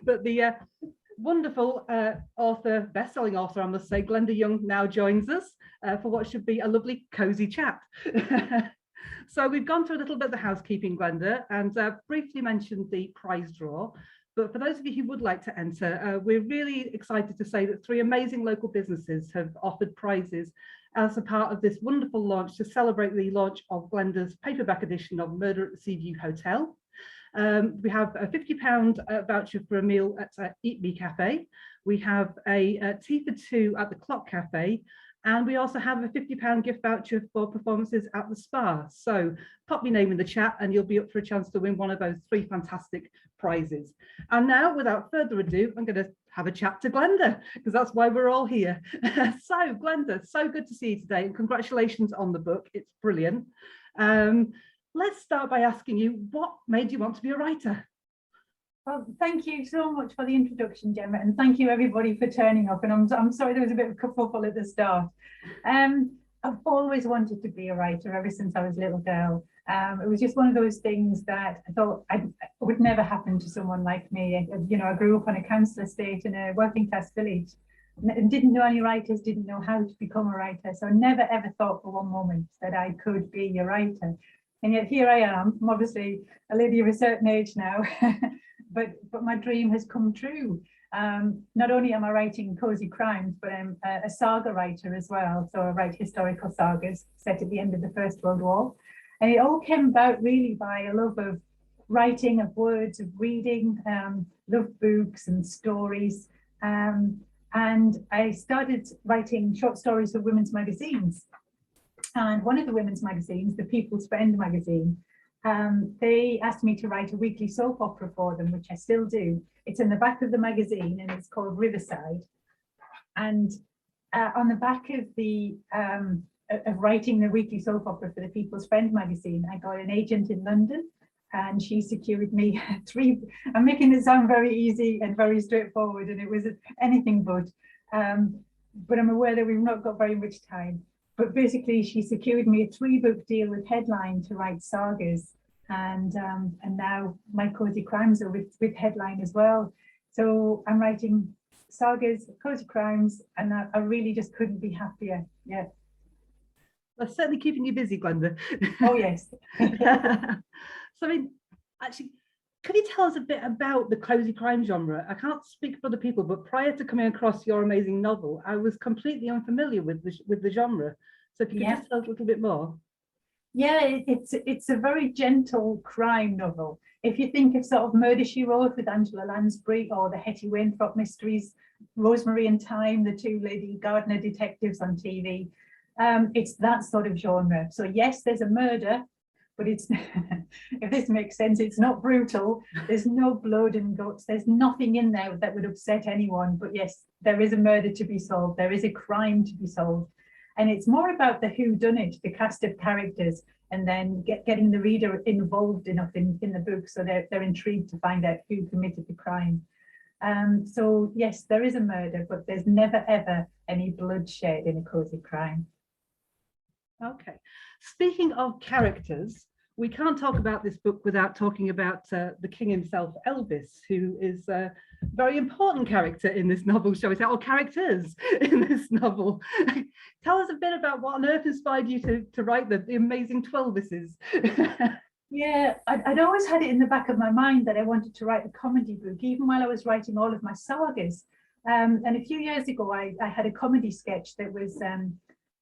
But the wonderful author, best-selling author, I must say, Glenda Young now joins us for what should be a lovely cozy chat. So we've gone through a little bit of the housekeeping, Glenda, and briefly mentioned the prize draw. But for those of you who would like to enter, we're really excited to say that 3 amazing local businesses have offered prizes as a part of this wonderful launch to celebrate the launch of Glenda's paperback edition of Murder at the Seaview Hotel. We have a £50 voucher for a meal at Eat Me Cafe. We have a tea for 2 at the Clock Cafe. And we also have a £50 gift voucher for performances at the spa. So pop your name in the chat and you'll be up for a chance to win one of those 3 fantastic prizes. And now, without further ado, I'm going to have a chat to Glenda, because that's why we're all here. So Glenda, so good to see you today, and congratulations on the book. It's brilliant. Let's start by asking you, what made you want to be a writer? Well, thank you so much for the introduction, Gemma, and thank you everybody for turning up. And I'm sorry there was a bit of a kerfuffle at the start. I've always wanted to be a writer ever since I was a little girl. It was just one of those things that I thought would never happen to someone like me. You know, I grew up on a council estate in a working class village and didn't know any writers, didn't know how to become a writer. So I never ever thought for one moment that I could be a writer. And yet here I am. I'm obviously a lady of a certain age now. But my dream has come true. Not only am I writing cozy crimes, but I'm a saga writer as well. So I write historical sagas set at the end of the First World War. And it all came about really by a love of writing, of words, of reading, love books and stories. And I started writing short stories for women's magazines. And one of the women's magazines, the People's Friend magazine, they asked me to write a weekly soap opera for them, which I still do. It's in the back of the magazine and it's called Riverside. And on the back of the of writing the weekly soap opera for the People's Friend magazine, I got an agent in London and she secured me 3. I'm making it sound very easy and very straightforward, and it was anything but I'm aware that we've not got very much time. But basically, she secured me a 3-book deal with Headline to write sagas, and now my cozy crimes are with Headline as well. So I'm writing sagas, cozy crimes, and I really just couldn't be happier. Yeah. That's certainly keeping you busy, Glenda. Oh yes. So I mean, actually, could you tell us a bit about the cozy crime genre? I can't speak for other people, but prior to coming across your amazing novel, I was completely unfamiliar with the genre. So if you could just tell us a little bit more. Yeah, it's a very gentle crime novel. If you think of sort of Murder, She Wrote with Angela Lansbury, or the Hetty Wainthrope mysteries, Rosemary and Thyme, the 2 lady Gardner detectives on TV, it's that sort of genre. So yes, there's a murder, but it's, if this makes sense, it's not brutal. There's no blood and guts. There's nothing in there that would upset anyone. But yes, there is a murder to be solved. There is a crime to be solved. And it's more about the whodunit, the cast of characters, and then getting the reader involved enough in the book so they're intrigued to find out who committed the crime. So yes, there is a murder, but there's never ever any bloodshed in a cozy crime. Okay. Speaking of characters, we can't talk about this book without talking about the king himself, Elvis, who is a very important character in this novel, shall we say, or characters in this novel. Tell us a bit about what on earth inspired you to write the amazing Twelvises. Yeah, I'd always had it in the back of my mind that I wanted to write a comedy book, even while I was writing all of my sagas. And a few years ago, I had a comedy sketch that was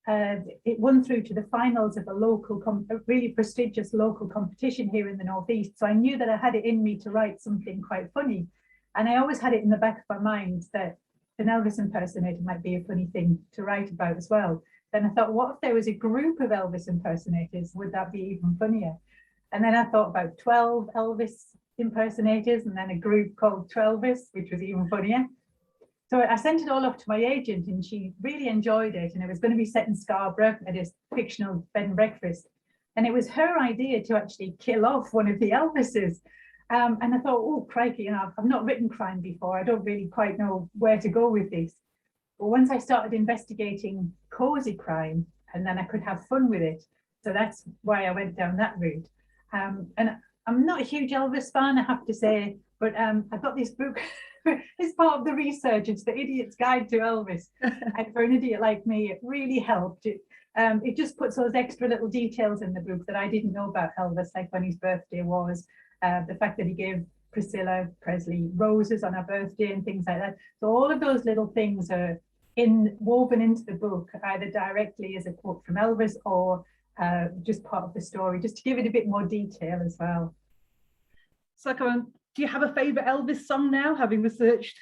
it won through to the finals of a really prestigious local competition here in the Northeast. So I knew that I had it in me to write something quite funny. And I always had it in the back of my mind that an Elvis impersonator might be a funny thing to write about as well. Then I thought, what if there was a group of Elvis impersonators? Would that be even funnier? And then I thought about 12 Elvis impersonators and then a group called Twelvis, which was even funnier. So I sent it all off to my agent and she really enjoyed it. And it was going to be set in Scarborough at a fictional bed and breakfast. And it was her idea to actually kill off one of the Elvises. And I thought, oh, crikey, I've not written crime before. I don't really quite know where to go with this. But once I started investigating cozy crime, and then I could have fun with it. So that's why I went down that route. And I'm not a huge Elvis fan, I have to say, But I got this book as part of the research. It's The Idiot's Guide to Elvis. And for an idiot like me, it really helped. It just puts those extra little details in the book that I didn't know about Elvis, like when his birthday was, the fact that he gave Priscilla Presley roses on her birthday and things like that. So all of those little things are woven into the book, either directly as a quote from Elvis or just part of the story, just to give it a bit more detail as well. So come on, do you have a favourite Elvis song now, having researched?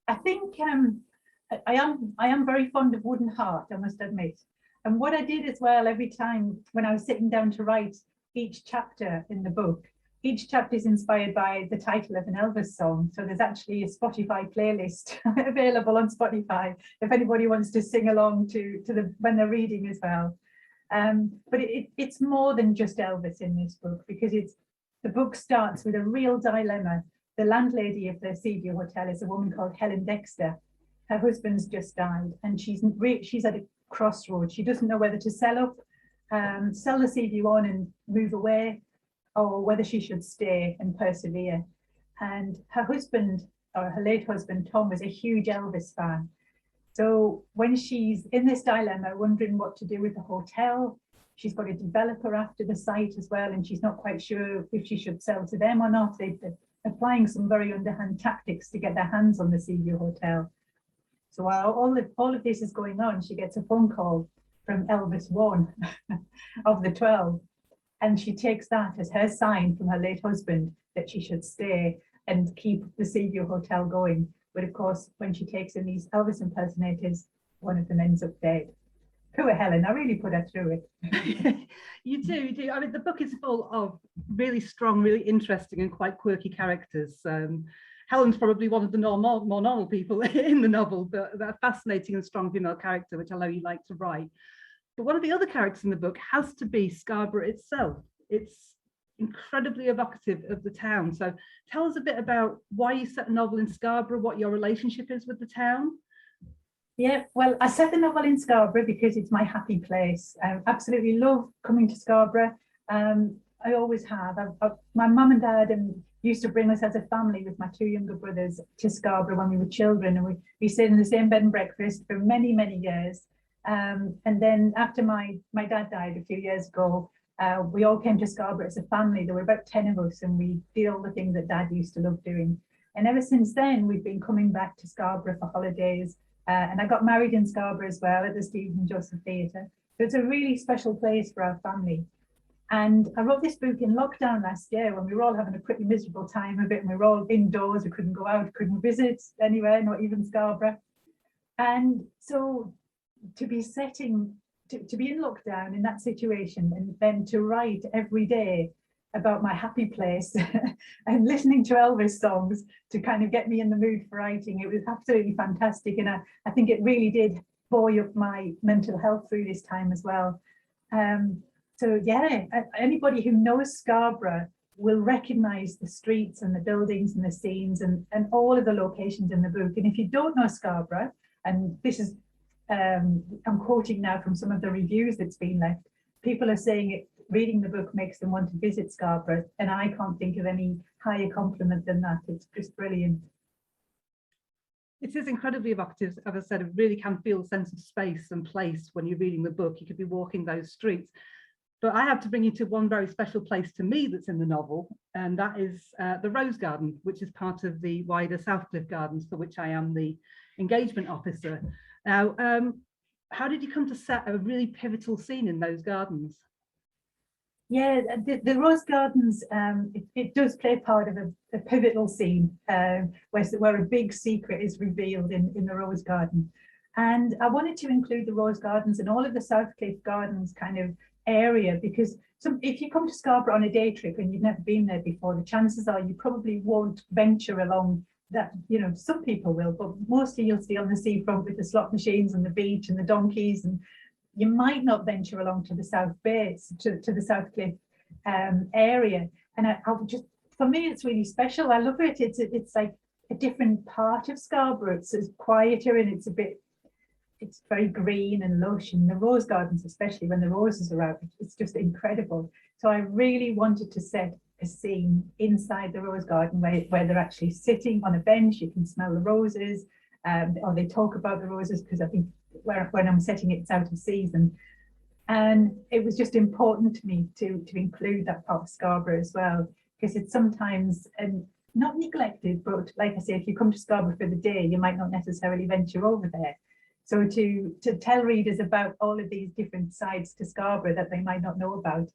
I think I am very fond of Wooden Heart, I must admit. And what I did as well, every time when I was sitting down to write each chapter in the book, each chapter is inspired by the title of an Elvis song. So there's actually a Spotify playlist available on Spotify if anybody wants to sing along to when they're reading as well. But it's more than just Elvis in this book, because the book starts with a real dilemma. The landlady of the Seaview Hotel is a woman called Helen Dexter. Her husband's just died, and she's at a crossroads. She doesn't know whether to sell the Seaview on and move away, or whether she should stay and persevere. And her husband, or her late husband, Tom, was a huge Elvis fan. So when she's in this dilemma, wondering what to do with the hotel, she's got a developer after the site as well, and she's not quite sure if she should sell to them or not. They're applying some very underhand tactics to get their hands on the Seaview Hotel. So while all of this is going on, she gets a phone call from Elvis One of the 12. And she takes that as her sign from her late husband that she should stay and keep the Seaview Hotel going. But of course, when she takes in these Elvis impersonators, one of them ends up dead. Poor Helen, I really put her through it. You do. I mean, the book is full of really strong, really interesting and quite quirky characters. Helen's probably one of the more normal people in the novel, but a fascinating and strong female character, which I know you like to write. But one of the other characters in the book has to be Scarborough itself. It's incredibly evocative of the town. So tell us a bit about why you set a novel in Scarborough, what your relationship is with the town. Yeah, well, I set the novel in Scarborough because it's my happy place. I absolutely love coming to Scarborough. I always have. My mum and dad used to bring us as a family with my two younger brothers to Scarborough when we were children, and we stayed in the same bed and breakfast for many, many years. And then after my dad died a few years ago, we all came to Scarborough as a family. There were about 10 of us, and we did all the things that Dad used to love doing. And ever since then, we've been coming back to Scarborough for holidays. And I got married in Scarborough as well at the Stephen Joseph Theatre. So it's a really special place for our family. And I wrote this book in lockdown last year when we were all having a pretty miserable time of it. And we were all indoors, we couldn't go out, couldn't visit anywhere, not even Scarborough. And so to be in lockdown in that situation, and then to write every day about my happy place and listening to Elvis songs to kind of get me in the mood for writing, it was absolutely fantastic. And I think it really did buoy up my mental health through this time as well. So yeah, anybody who knows Scarborough will recognize the streets and the buildings and the scenes and all of the locations in the book. And if you don't know Scarborough, and this is I'm quoting now from some of the reviews that's been left, people are saying reading the book makes them want to visit Scarborough, and I can't think of any higher compliment than that. It's just brilliant. It is incredibly evocative. As I said, it really can feel a sense of space and place when you're reading the book. You could be walking those streets. But I have to bring you to one very special place to me that's in the novel, and that is the Rose Garden, which is part of the wider Southcliffe Gardens, for which I am the engagement officer. Now, how did you come to set a really pivotal scene in those gardens? Yeah, the Rose Gardens, it does play part of a pivotal scene where a big secret is revealed in the Rose Garden. And I wanted to include the Rose Gardens and all of the Southcliffe Gardens kind of area, because if you come to Scarborough on a day trip and you've never been there before, the chances are you probably won't venture along that. Some people will, but mostly you'll see on the seafront with the slot machines and the beach and the donkeys, and you might not venture along to the South Bay, to the Southcliffe area. And I just, for me, it's really special. I love it. It's like a different part of Scarborough. It's quieter, and it's very green and lush, and the rose gardens, especially when the roses are out, it's just incredible. So I really wanted to set a scene inside the rose garden where they're actually sitting on a bench. You can smell the roses, or they talk about the roses, because I think when I'm setting it's out of season. And it was just important to me to include that part of Scarborough as well, because it's sometimes not neglected, but like I say, if you come to Scarborough for the day, you might not necessarily venture over there. So to tell readers about all of these different sides to Scarborough that they might not know about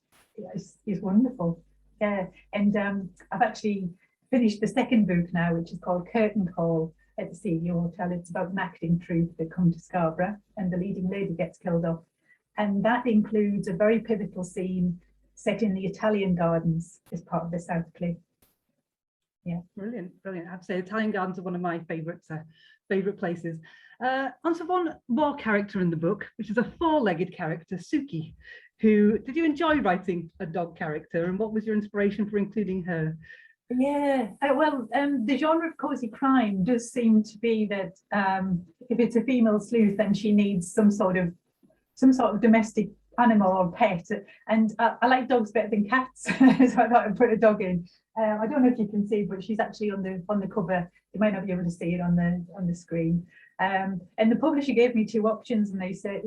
is wonderful. Yeah, and I've actually finished the second book now, which is called Curtain Call at the Seaview Hotel. It's about an acting troupe that come to Scarborough, and the leading lady gets killed off. And that includes a very pivotal scene set in the Italian gardens as part of the South Cliff. Yeah, brilliant. I have to say, Italian gardens are one of my favourite places. Onto one more character in the book, which is a four-legged character, Suki. Did you enjoy writing a dog character, and what was your inspiration for including her? Yeah, well, the genre of cosy crime does seem to be that if it's a female sleuth, then she needs some sort of domestic animal or pet, and I like dogs better than cats, so I thought I'd put a dog in. I don't know if you can see, but she's actually on the cover. You might not be able to see it on the screen. And the publisher gave me two options, and they said,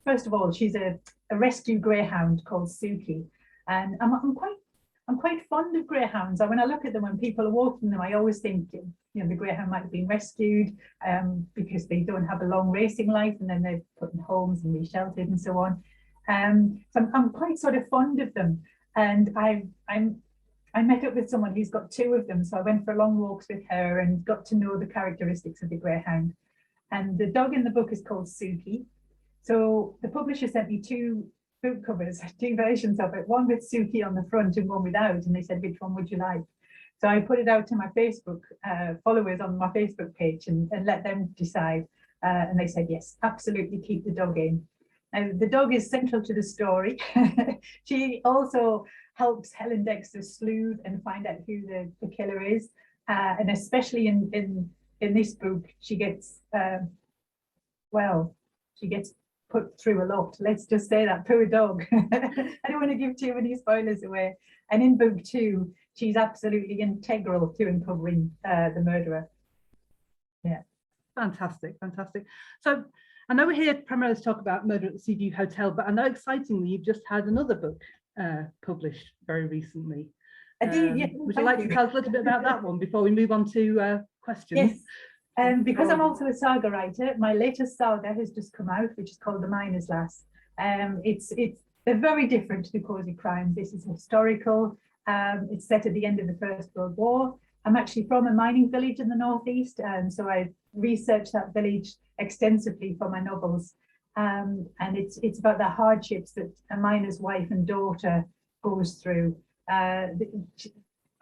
first of all, she's a rescue greyhound called Suki, and I'm quite fond of greyhounds. When I look at them, when people are walking them, I always think, the greyhound might have been rescued because they don't have a long racing life, and then they're put in homes and resheltered and so on. So I'm quite sort of fond of them, and I met up with someone who's got two of them, so I went for long walks with her and got to know the characteristics of the greyhound. And the dog in the book is called Suki. So the publisher sent me two book covers, two versions of it, one with Suki on the front and one without, and they said, which one would you like? So I put it out to my Facebook followers on my Facebook page and let them decide, and they said yes, absolutely, keep the dog in. Now the dog is central to the story. She also helps Helen Dexter sleuth and find out who the killer is, and especially in this book, she gets she gets put through a lot. Let's just say that, poor dog. I don't want to give too many spoilers away. And in book 2, she's absolutely integral to uncovering the murderer. Yeah. Fantastic. So I know we're here primarily to talk about Murder at the Seaview Hotel, but I know excitingly you've just had another book published very recently. I did, yeah. Would you like to tell us a little bit about that one before we move on to questions? Yes. Because I'm also a saga writer, my latest saga has just come out, which is called The Miner's Lass. They're very different to the cosy crime. This is historical. It's set at the end of the First World War. I'm actually from a mining village in the northeast, so I researched that village extensively for my novels. And it's about the hardships that a miner's wife and daughter goes through.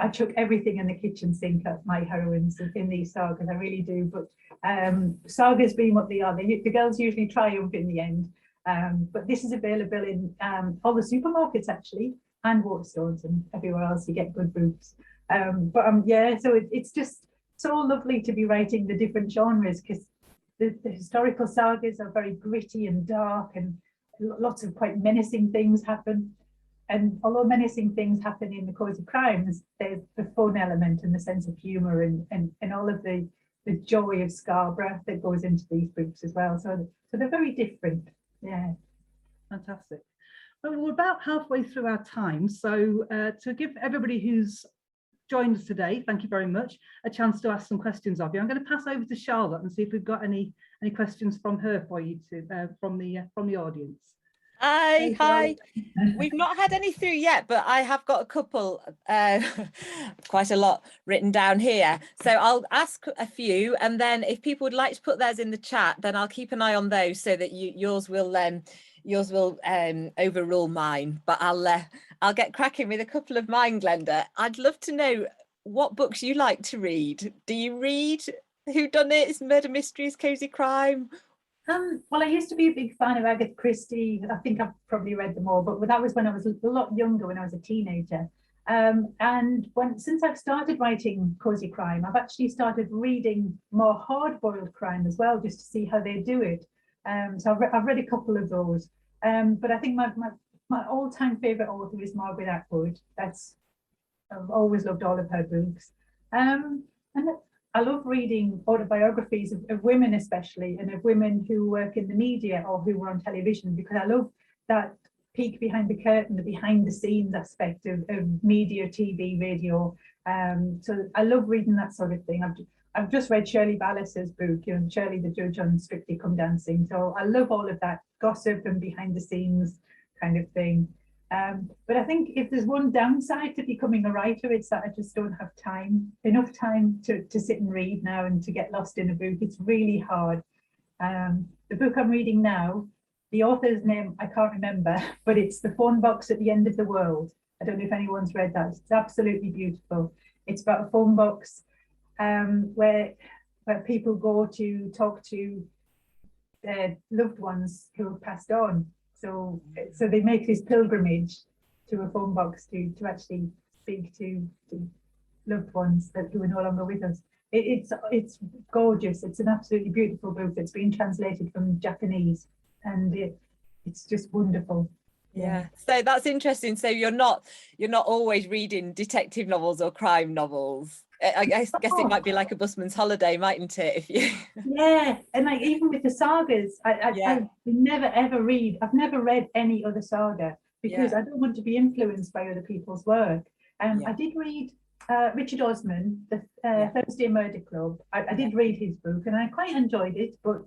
I chuck everything in the kitchen sink at my heroines in these sagas, I really do. But sagas being what they are, the girls usually triumph in the end. But this is available in all the supermarkets actually, and Waterstones and everywhere else you get good books. Yeah, so it's just so lovely to be writing the different genres, because the historical sagas are very gritty and dark, and lots of quite menacing things happen. And although menacing things happen in the cosy crimes, there's the fun element and the sense of humour and all of the joy of Scarborough that goes into these books as well. So they're very different. Yeah. Fantastic. Well, we're about halfway through our time. So to give everybody who's joined us today, thank you very much, a chance to ask some questions of you. I'm going to pass over to Charlotte and see if we've got any questions from her for you from the audience. Hi. We've not had any through yet, but I have got a couple, quite a lot written down here. So I'll ask a few, and then if people would like to put theirs in the chat, then I'll keep an eye on those so that yours will overrule mine. But I'll get cracking with a couple of mine, Glenda. I'd love to know what books you like to read. Do you read whodunits, murder mysteries, cosy crime? Well, I used to be a big fan of Agatha Christie. I think I've probably read them all, but that was when I was a lot younger, when I was a teenager. And since I've started writing cosy crime, I've actually started reading more hard-boiled crime as well, just to see how they do it. So I've read a couple of those. But I think my all-time favourite author is Margaret Atwood. That's I've always loved all of her books. And I love reading autobiographies of women, especially, and of women who work in the media or who were on television, because I love that peek behind the curtain, the behind the scenes aspect of media, TV, radio. So I love reading that sort of thing. I've just read Shirley Ballas's book, you know, Shirley the Judge on Strictly Come Dancing. So I love all of that gossip and behind the scenes kind of thing. But I think if there's one downside to becoming a writer, it's that I just don't have enough time to sit and read now and to get lost in a book. It's really hard. The book I'm reading now, the author's name I can't remember, but it's The Phone Box at the End of the World. I don't know if anyone's read that. It's absolutely beautiful. It's about a phone box where people go to talk to their loved ones who have passed on. So they make this pilgrimage to a phone box to actually speak to loved ones who are no longer with us. It's gorgeous. It's an absolutely beautiful book that's been translated from Japanese, and it's just wonderful. Yeah, so that's interesting. So you're not always reading detective novels or crime novels. I guess it might be like a busman's holiday, mightn't it? If you yeah, and like even with the sagas, I never ever read. I've never read any other saga because I don't want to be influenced by other people's work. I did read Richard Osman, the Thursday Murder Club. I did read his book and I quite enjoyed it, but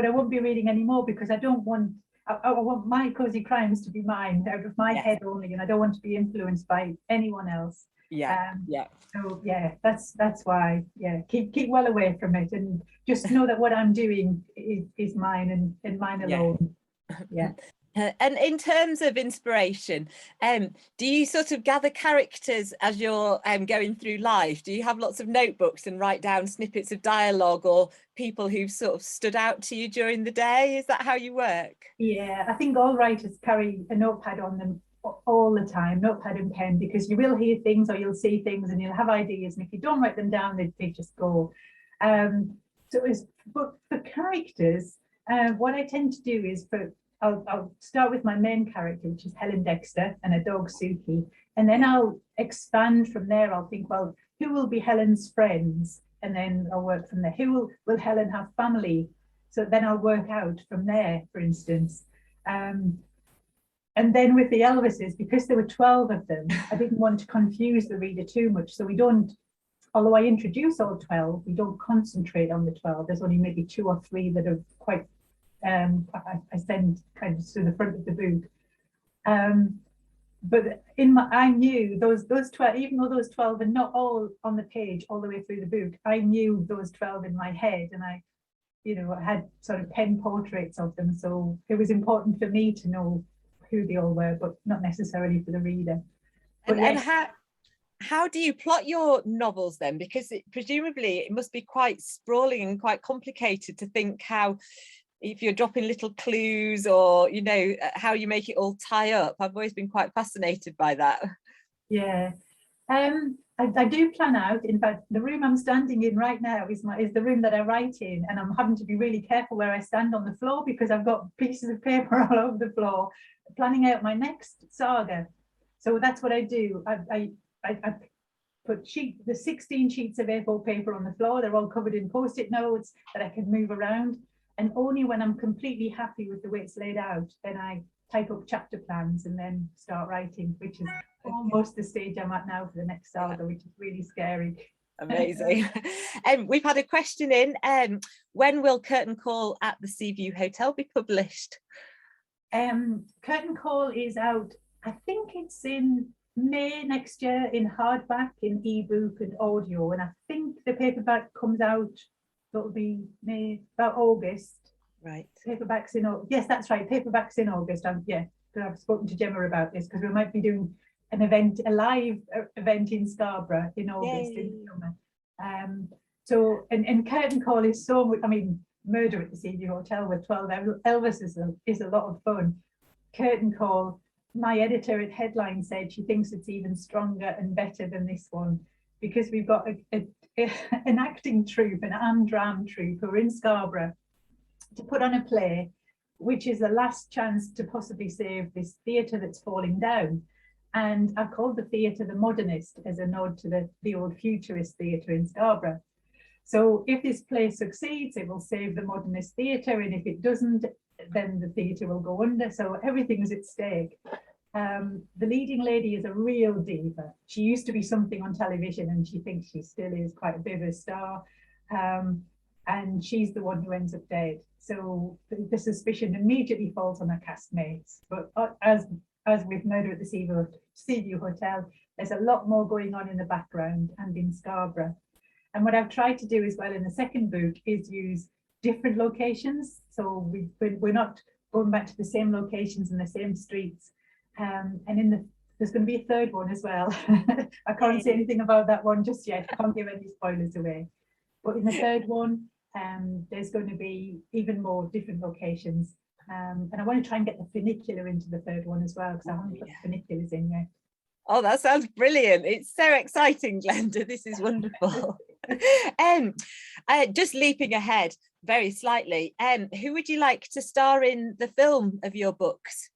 I won't be reading anymore because I don't want. I want my cozy crimes to be mine, out of my head only, and I don't want to be influeed by anyone else. So that's why. Keep well away from it, and just know that what I'm doing is mine and mine alone. And in terms of inspiration, do you sort of gather characters as you're going through life? Do you have lots of notebooks and write down snippets of dialogue or people who've sort of stood out to you during the day? Is that how you work? Yeah, I think all writers carry a notepad on them all the time, notepad and pen, because you will hear things or you'll see things and you'll have ideas, and if you don't write them down, they just go. But for characters, what I tend to do is I'll start with my main character, which is Helen Dexter, and a dog, Suki. And then I'll expand from there. I'll think, well, who will be Helen's friends? And then I'll work from there. Who will Helen have family? So then I'll work out from there, for instance. And then with the Elvises, because there were 12 of them, I didn't want to confuse the reader too much. So we don't, although I introduce all 12, we don't concentrate on the 12. There's only maybe 2 or 3 that are quite I send kind of to the front of the book, but I knew those 12, even though those 12 are not all on the page all the way through the book, I knew those 12 in my head, and I had sort of pen portraits of them, so it was important for me to know who they all were, but not necessarily for the reader. And how do you plot your novels then? Because presumably it must be quite sprawling and quite complicated to think how, if you're dropping little clues or, how you make it all tie up. I've always been quite fascinated by that. Yeah. I do plan out. In fact, the room I'm standing in right now is the room that I write in, and I'm having to be really careful where I stand on the floor because I've got pieces of paper all over the floor, planning out my next saga. So that's what I do. I put the 16 sheets of A4 paper on the floor. They're all covered in Post-it notes that I can move around. And only when I'm completely happy with the way it's laid out, then I type up chapter plans and then start writing, which is almost the stage I'm at now for the next saga, which is really scary. Amazing. We've had a question in. When will Curtain Call at the Seaview Hotel be published? Curtain Call is out, I think it's in May next year, in hardback, in ebook and audio, and I think the paperback comes out. It'll be May, about August. Right. Paperbacks in August. Yes, that's right. Paperbacks in August. I've spoken to Gemma about this because we might be doing an event, a live event in Scarborough in August. In the summer. So Curtain Call is so much. I mean, Murder at the Seaview Hotel with 12 Elvis is a lot of fun. Curtain Call. My editor at Headline said she thinks it's even stronger and better than this one because we've got an acting troupe, an Amdram troupe, who are in Scarborough to put on a play, which is the last chance to possibly save this theatre that's falling down. And I've called the theatre the Modernist as a nod to the old futurist theatre in Scarborough. So if this play succeeds, it will save the Modernist theatre, and if it doesn't, then the theatre will go under. So everything is at stake. The leading lady is a real diva. She used to be something on television, and she thinks she still is quite a bit of a star. And she's the one who ends up dead. So the suspicion immediately falls on her castmates. But as with Murder at the Seaview Hotel, there's a lot more going on in the background and in Scarborough. And what I've tried to do as well in the second book is use different locations. So we're not going back to the same locations and the same streets. And there's going to be a third one as well. I can't say anything about that one just yet. I can't give any spoilers away. But in the third one, there's going to be even more different locations. And I want to try and get the funicular into the third one as well, because I haven't put the funiculars in yet. Oh, that sounds brilliant. It's so exciting, Glenda. This is wonderful. Just leaping ahead very slightly, who would you like to star in the film of your books?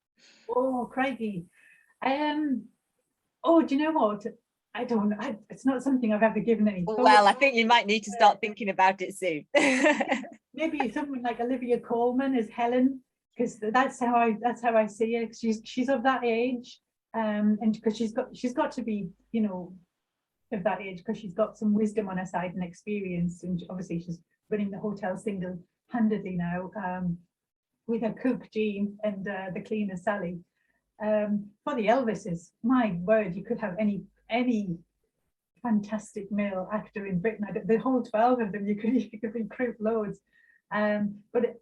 Oh, crikey. Oh, do you know what? I don't know. It's not something I've ever given any thought. Well, I think you might need to start thinking about it soon. Maybe someone like Olivia Colman as Helen, because that's how I see her. She's of that age, and because she's got to be, you know, of that age, because she's got some wisdom on her side and experience, and obviously she's running the hotel single-handedly now, with her cook Jean and the cleaner Sally. For the Elvises, my word, you could have any fantastic male actor in Britain. The whole 12 of them, you could recruit loads. But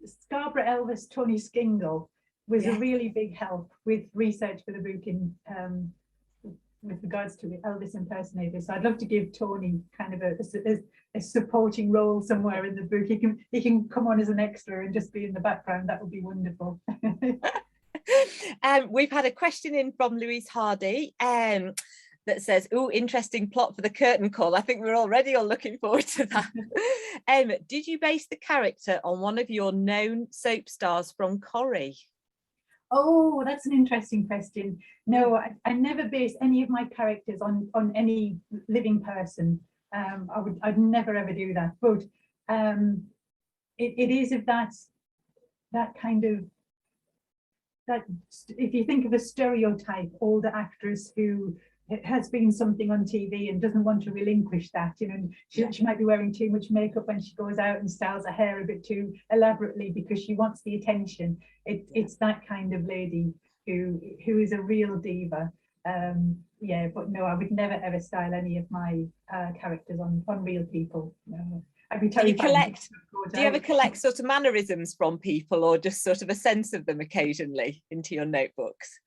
Scarborough Elvis Tony Skingle was a really big help with research for the book in with regards to Elvis impersonators. So I'd love to give Tony kind of a supporting role somewhere in the book. He can come on as an extra and just be in the background. That would be wonderful. We've had a question in from Louise Hardy that says, "Oh, interesting plot for the curtain call." I think we're already all looking forward to that. Did you base the character on one of your known soap stars from Corrie? Oh, that's an interesting question. No, I never base any of my characters on any living person. I'd never ever do that. But it is of that kind of, that if you think of a stereotype older actress who has been something on TV and doesn't want to relinquish that, you know, she might be wearing too much makeup when she goes out and styles her hair a bit too elaborately because she wants the attention. It's that kind of lady who is a real diva. Yeah, but no, I would never ever style any of my characters on real people. No. I'd be terrified. Do you ever collect sort of mannerisms from people, or just sort of a sense of them occasionally into your notebooks?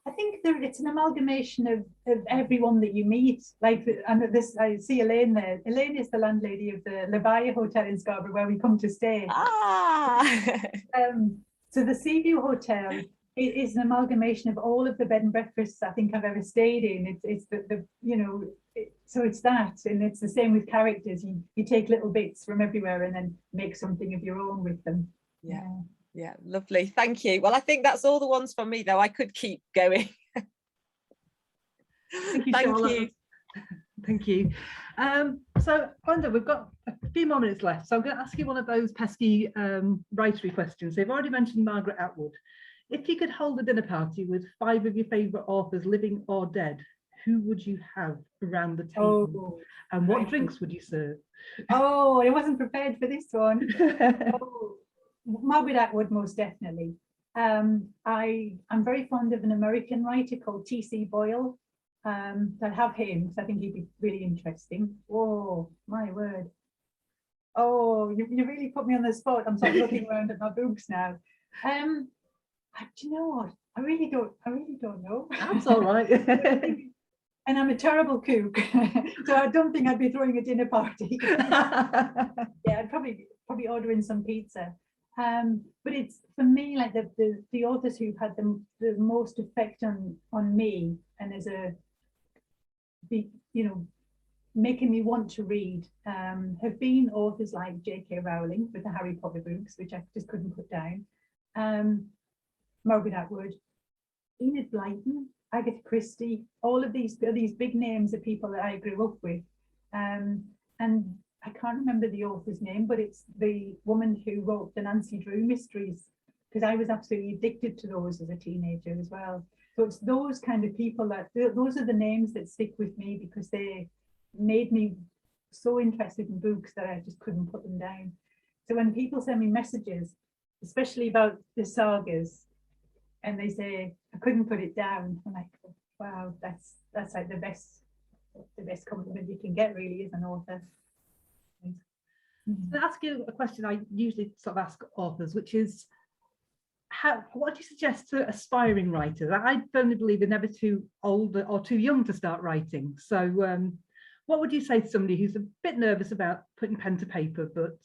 I think it's an amalgamation of everyone that you meet. Like, I see Elaine there. Elaine is the landlady of the Seaview Hotel in Scarborough, where we come to stay. So the Seaview Hotel is an amalgamation of all of the bed and breakfasts I think I've ever stayed in. It's the you know, so it's that, and it's the same with characters. You take little bits from everywhere and then make something of your own with them. Yeah, lovely. Thank you. Well, I think that's all the ones from me, though. I could keep going. Thank you. Thank you. So, Glenda, we've got a few more minutes left. So I'm going to ask you one of those pesky writery questions. They've already mentioned Margaret Atwood. If you could hold a dinner party with 5 of your favourite authors, living or dead, who would you have around the table? And what drinks would you serve? Oh, I wasn't prepared for this one. Margaret Atwood, most definitely. I'm very fond of an American writer called T.C. Boyle. I'd have him because I think he'd be really interesting. Oh, my word. Oh, you really put me on the spot. I'm sort of looking around at my books now. Do you know what? I really don't know. That's all right. And I'm a terrible cook, so I don't think I'd be throwing a dinner party. Yeah, I'd probably order in some pizza. But it's, for me, like the authors who've had the most effect on me, and as making me want to read, have been authors like J.K. Rowling with the Harry Potter books, which I just couldn't put down. Margaret Atwood, Enid Blyton, Agatha Christie, all of these big names of people that I grew up with. And I can't remember the author's name, but it's the woman who wrote the Nancy Drew mysteries, because I was absolutely addicted to those as a teenager as well. So it's those kind of people those are the names that stick with me, because they made me so interested in books that I just couldn't put them down. So when people send me messages, especially about the sagas, and they say, I couldn't put it down, I'm like, wow, that's like the best compliment you can get, really, as an author. I'll ask you a question I usually sort of ask authors, which is, what do you suggest to aspiring writers? I firmly believe they're never too old or too young to start writing. So what would you say to somebody who's a bit nervous about putting pen to paper, but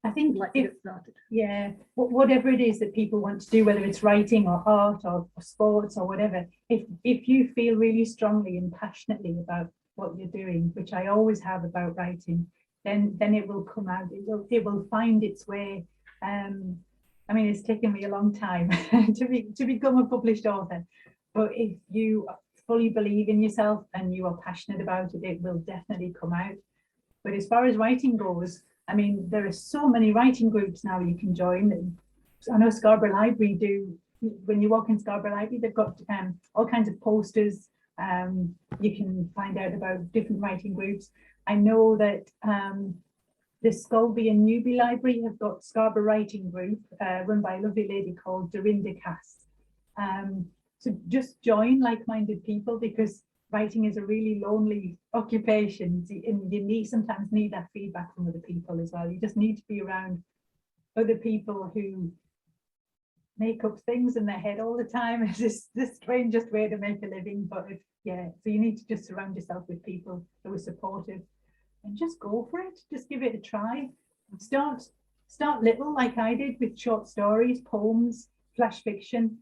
I think like to get started? Yeah, whatever it is that people want to do, whether it's writing or art or sports or whatever, if you feel really strongly and passionately about what you're doing, which I always have about writing, then it will come out. It will find its way. I mean, it's taken me a long time to become a published author, but if you fully believe in yourself and you are passionate about it, it will definitely come out. But as far as writing goes, I mean, there are so many writing groups now you can join. I know Scarborough Library do, when you walk in Scarborough Library, they've got all kinds of posters. You can find out about different writing groups. I know that the Scalby and Newby Library have got Scarborough Writing Group run by a lovely lady called Dorinda Cass. So just join like-minded people, because writing is a really lonely occupation, and you sometimes need that feedback from other people as well. You just need to be around other people who make up things in their head all the time. It's the strangest way to make a living, but so you need to just surround yourself with people who are supportive and just go for it. Just give it a try. Start little, like I did, with short stories, poems, flash fiction.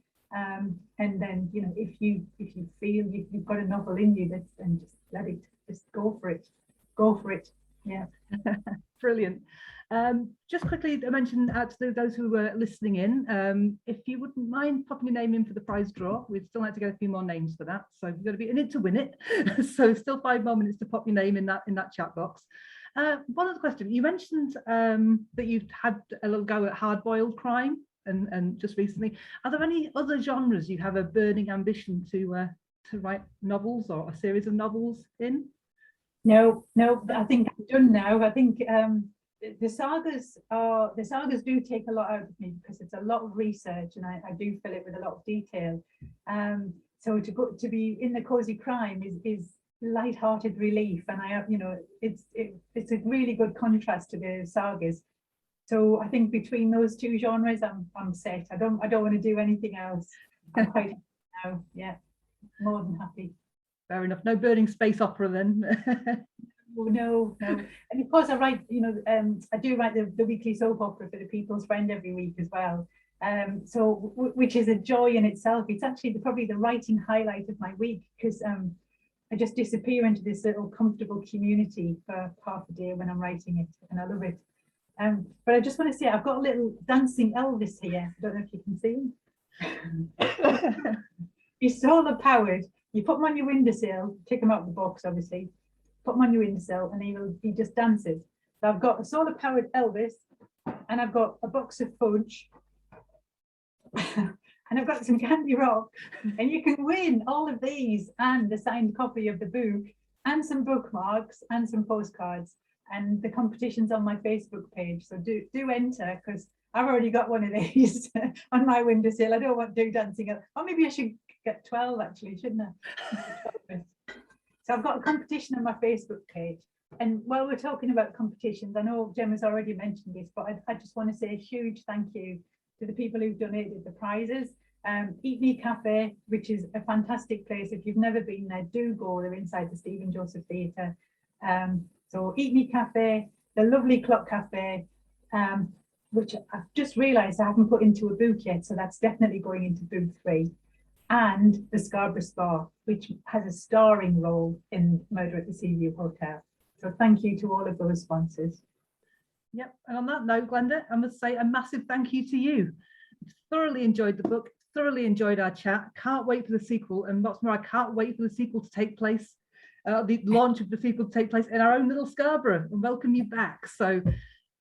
And then, you know, if you feel you've got a novel in you, then just go for it. Yeah. Brilliant. Just quickly to mention to those who were listening in, if you wouldn't mind popping your name in for the prize draw, we'd still like to get a few more names for that, so you've got to be in it to win it. So still 5 more minutes to pop your name in that chat box. One other question, you mentioned that you've had a little go at hard-boiled crime and just recently. Are there any other genres you have a burning ambition to write novels or a series of novels in? No, I think I'm done now. I think the sagas do take a lot out of me, because it's a lot of research, and I do fill it with a lot of detail. So to be in the cozy crime is light-hearted relief, and I have, you know, it's a really good contrast to the sagas. So I think between those two genres, I'm set. I don't want to do anything else. I'm quite happy now. Yeah, more than happy. Fair enough. No burning space opera then. No. And of course I write, you know, I do write the weekly soap opera for the People's Friend every week as well. So which is a joy in itself. It's actually probably the writing highlight of my week, because I just disappear into this little comfortable community for half a day when I'm writing it, and I love it. But I just want to say, I've got a little dancing Elvis here. I don't know if you can see him. He's solar powered. You put him on your windowsill, take him out of the box, obviously. Put him on your windowsill, and he just dances. So I've got a solar powered Elvis, and I've got a box of fudge, and I've got some candy rock, and you can win all of these and a signed copy of the book, and some bookmarks, and some postcards. And the competition's on my Facebook page, so do enter, because I've already got one of these on my windowsill. I don't want to do dancing, or maybe I should get 12 actually, shouldn't I? So I've got a competition on my Facebook page. And while we're talking about competitions, I know Gemma's already mentioned this, but I just want to say a huge thank you to the people who've donated the prizes. Eat Me Cafe, which is a fantastic place. If you've never been there, do go. They're inside the Stephen Joseph Theatre. So Eat Me Cafe, the lovely Clock Cafe, which I've just realised I haven't put into a book yet, so that's definitely going into book 3. And the Scarborough Spa, which has a starring role in Murder at the Seaview Hotel. So thank you to all of those sponsors. Yep, and on that note, Glenda, I must say a massive thank you to you. Thoroughly enjoyed the book, thoroughly enjoyed our chat. Can't wait for the sequel, and what's more, I can't wait for the sequel to take place, the launch of the sequel to take place in our own little Scarborough, and welcome you back. So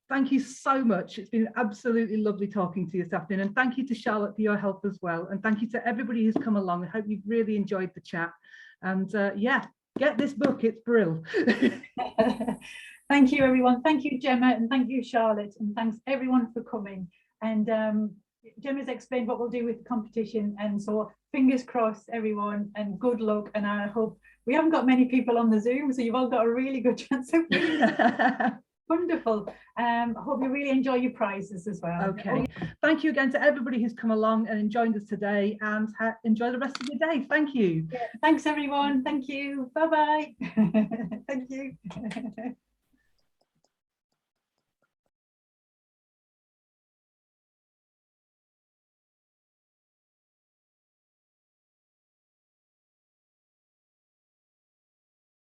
thank you so much. It's been absolutely lovely talking to you this afternoon, and thank you to Charlotte for your help as well, and thank you to everybody who's come along. I hope you've really enjoyed the chat, and yeah, get this book, it's brilliant. Thank you, everyone. Thank you, Gemma, and thank you, Charlotte, and thanks everyone for coming. And Gemma's explained what we'll do with the competition, and so fingers crossed, everyone, and good luck. And I hope we haven't got many people on the Zoom, so you've all got a really good chance of winning. Wonderful. Hope you really enjoy your prizes as well. Okay. Thank you again to everybody who's come along and joined us today, and enjoy the rest of your day. Thank you. Yeah, thanks, everyone. Thank you. Bye-bye. Thank you.